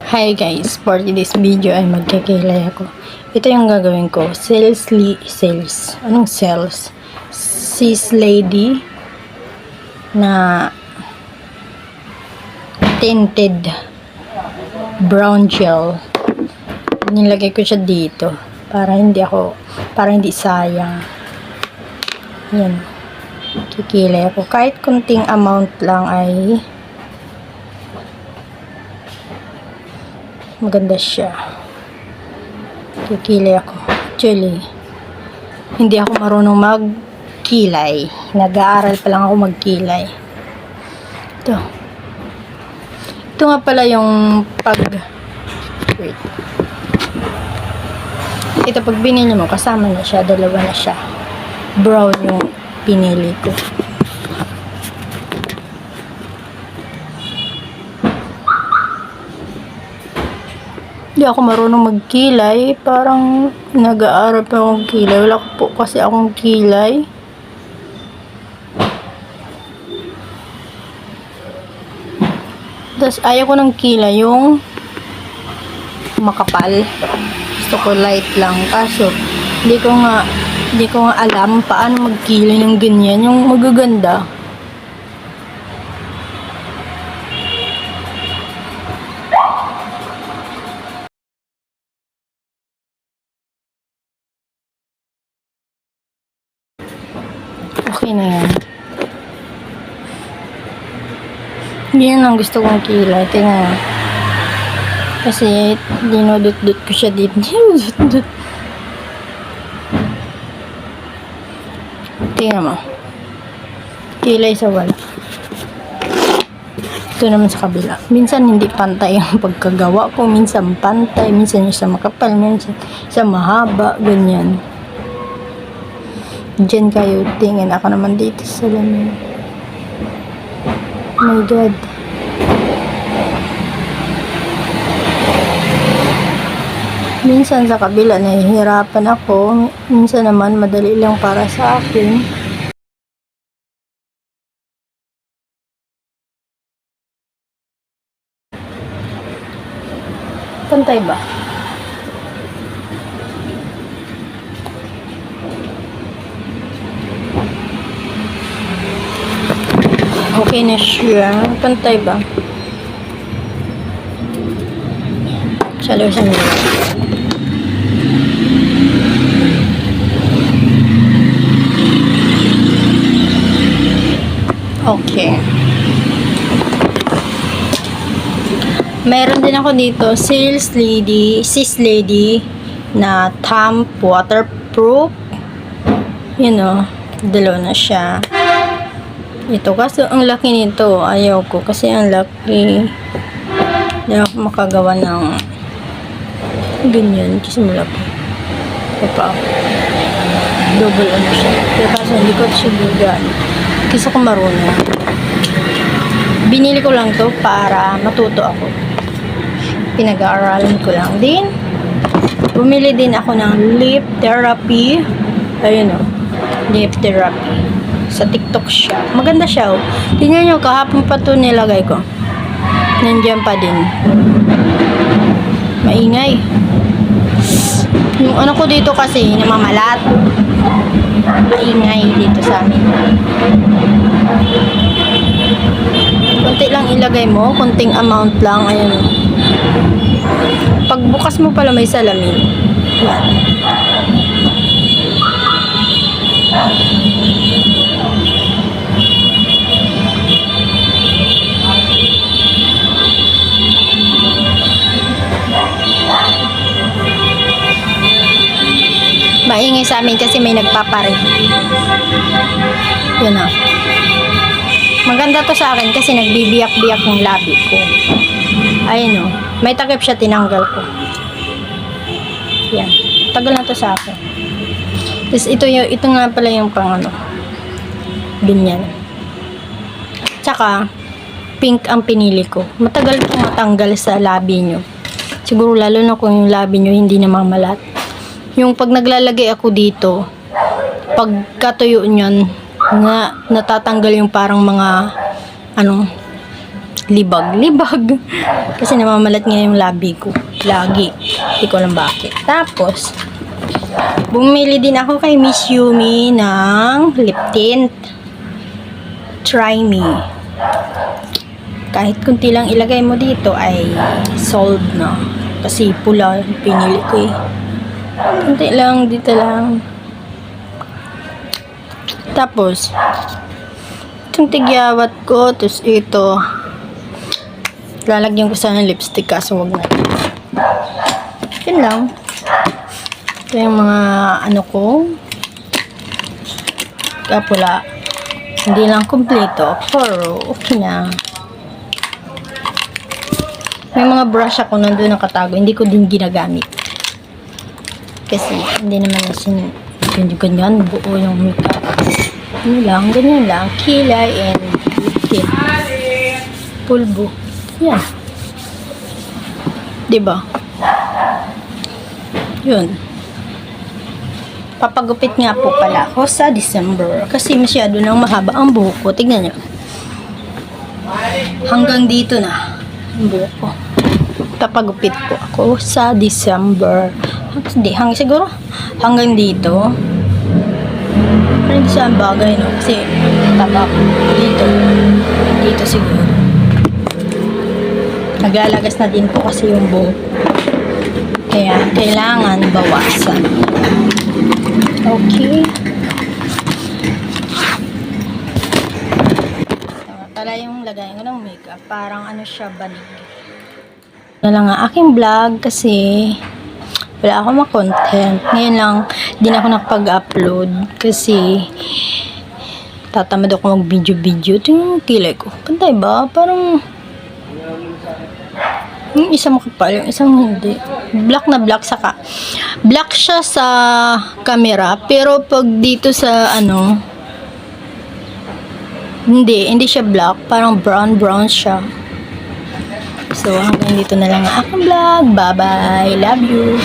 Hi guys, for today's video ay magkikilay ako. Ito yung gagawin ko. Sales. Anong sales? Sis lady na tinted brown gel. Nilagay ko siya dito para hindi sayang. Yan. Kikilay ako. Kahit kunting amount lang ay maganda siya. Kikilay ako. Actually, hindi ako marunong magkilay. Nag-aaral pa lang ako magkilay. Ito. Ito nga pala yung wait. Ito pag binili mo, kasama na siya. Dalawa na siya. Brown yung pinili ko. Hindi ako marunong magkilay. Parang nag-aaral pa akong kilay. Wala po kasi akong kilay. Tapos ayaw ko ng kilay yung makapal. Gusto ko light lang. Kaso hindi ko nga alam paano magkilay ng ganyan. Yung magaganda. Okay na yan. Yan ang gusto kong kilay. Tingnan. Kasi dinudut-dut ko siya dito. Dinudut-dut. Tingnan mo. Kilay sa wala. Ito naman sa kabila. Minsan hindi pantay ang pagkagawa ko. Minsan pantay. Minsan isa makapal. Minsan isa mahaba. Ganyan. Diyan kayo tingin. Ako naman dito sa lamin. Oh my God. Minsan sa kabila nahihirapan ako. Minsan naman madali lang para sa akin. Pantay ba? Okay na siya. Pantay ba? Salusan mo. Okay. Meron din ako dito, sis lady na thumb waterproof. You know, dalawa na siya. Ito kasi ang laki nito, ayaw ko kasi ang laki. Hindi ako makagawa ng ganyan kasi malaki. Papa, double ano siya. Pero kasi hindi ko siya gugan. Kasi ko marunong. Binili ko lang to para matuto ako. Pinag-aaralan ko lang din. Bumili din ako ng lip therapy. Ayun o, lip therapy. Sa TikTok siya. Maganda siya, oh. Tingnan nyo, kahapon pa to nilagay ko. Nandiyan pa din. Maingay. Yung ano ko dito kasi, namamalat. Maingay dito sa amin. Kunti lang ilagay mo, kunting amount lang. Ayan. Pagbukas mo pala may salamin. Yan. Maingay sa amin kasi may nagpaparin. Yun na. Maganda to sa akin kasi nagbibiyak-biyak yung labi ko. Ayun o. May takip siya, tinanggal ko. Yan. Tagal na to sa akin. Tapos ito nga pala yung pang ano. Ganyan. Tsaka, pink ang pinili ko. Matagal kong matanggal sa labi nyo. Siguro lalo na kung yung labi nyo hindi namamalat. Yung pag naglalagay ako dito, pag katuyo nyan, natatanggal yung parang mga, libag. Kasi namamalat nga yung labi ko. Lagi. Hindi ko alam bakit. Tapos, bumili din ako kay Miss Yumi ng lip tint. Try Me. Kahit kunti lang ilagay mo dito ay solved na. Kasi pula pinili ko eh. Kunti lang, dito lang. Tapos, itong tigyawat ko, tapos ito, lalagyan ko sana ng lipstick kaso wag na. Yun lang. Ito yung mga ano ko. Kapula. Hindi lang kompleto, pero okay na. May mga brush ako nandun nakatago. Hindi ko din ginagamit. Kasi hindi naman na ganyan buo yung makeup. Ano lang, ganyan lang. Kilay and lip tint. Pulbo. Yan. Diba? Yun. Papagupit nga po pala ako sa December. Kasi masyado nang mahaba ang buhok ko. Tignan nyo. Hanggang dito na ang buhok ko. Papagupit po ako sa December. Hindi, siguro hanggang dito. Pero hindi siya ang bagay, no? Kasi taba ko. Dito siguro. Naglalagas na din po kasi yung buhok. Kaya kailangan bawasan. Okay. Pala yung lagay ko ng makeup. Parang ano siya, banig. Na lang ang aking vlog kasi wala akong ma-content. Ngayon lang, din ako nakapag-upload kasi tatamad ako mag-video-video. Ito yung kilay ko. Pantay ba? Parang yung isang makapal, yung isang hindi. Black na black saka. Black siya sa camera, pero pag dito sa ano, hindi siya black. Parang brown siya. So, hanggang dito na lang ang aking vlog. Bye-bye. Love you.